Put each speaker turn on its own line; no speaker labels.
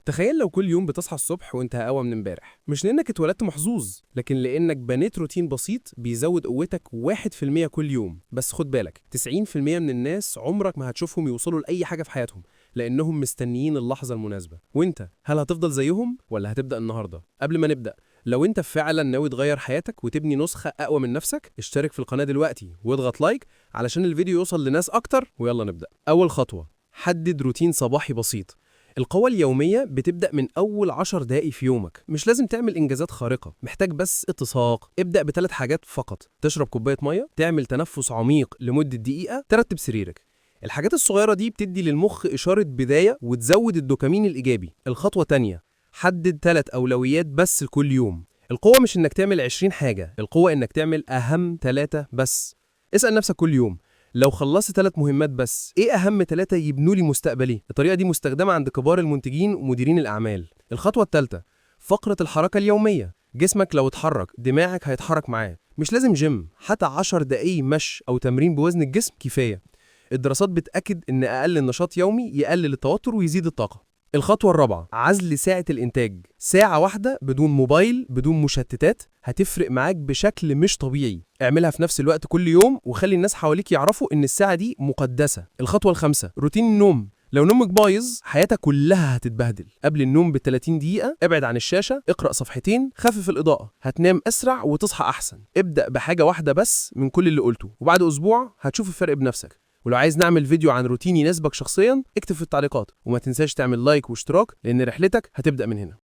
تخيل لو كل يوم بتصحى الصبح وانت أقوى من امبارح، مش لأنك اتولدت محظوظ، لكن لأنك بنيت روتين بسيط بيزود قوتك 1% كل يوم. بس خد بالك، 90% من الناس عمرك ما هتشوفهم يوصلوا لأي حاجة في حياتهم، لأنهم مستنيين اللحظة المناسبة. وانت هل هتفضل زيهم ولا هتبدأ النهاردة؟ قبل ما نبدأ، لو انت فعلا ناوي تغير حياتك وتبني نسخة أقوى من نفسك، اشترك في القناة دلوقتي واضغط لايك علشان الفيديو يوصل لناس أكتر. ويلا نبدأ. أول خطوة، حدد روتين صباحي بسيط. القوة اليومية بتبدأ من أول 10 دقايق في يومك، مش لازم تعمل إنجازات خارقة، محتاج بس اتساق. ابدأ ب3 حاجات فقط: تشرب كوباية مية، تعمل تنفس عميق لمدة دقيقة، ترتب سريرك. الحاجات الصغيرة دي بتدي للمخ إشارة بداية وتزود الدوبامين الإيجابي. الخطوة التانية، حدد 3 أولويات بس كل يوم. القوة مش إنك تعمل 20 حاجة، القوة إنك تعمل أهم 3 بس. اسأل نفسك كل يوم، لو خلصت 3 مهمات بس، ايه اهم 3 يبنوا لي مستقبلي؟ الطريقه دي مستخدمه عند كبار المنتجين ومديرين الاعمال. الخطوه الثالثه، فقره الحركه اليوميه. جسمك لو اتحرك دماغك هيتحرك معاه. مش لازم جيم، حتى 10 دقايق مشي او تمرين بوزن الجسم كفايه. الدراسات بتاكد ان اقل نشاط يومي يقلل التوتر ويزيد الطاقه. الخطوة الرابعة، عزل ساعة الإنتاج. ساعة واحدة بدون موبايل بدون مشتتات هتفرق معاك بشكل مش طبيعي. اعملها في نفس الوقت كل يوم وخلي الناس حواليك يعرفوا إن الساعة دي مقدسة. الخطوة الخامسة، روتين النوم. لو نومك بايظ حياتك كلها هتتبهدل. قبل النوم ب30 دقيقة ابعد عن الشاشة، اقرأ صفحتين، خفف الإضاءة، هتنام أسرع وتصحى أحسن. ابدأ بحاجة واحدة بس من كل اللي قلته، وبعد أسبوع هتشوف الفرق بنفسك. ولو عايز نعمل فيديو عن روتين يناسبك شخصيا، اكتب في التعليقات، وما تنساش تعمل لايك واشتراك، لأن رحلتك هتبدأ من هنا.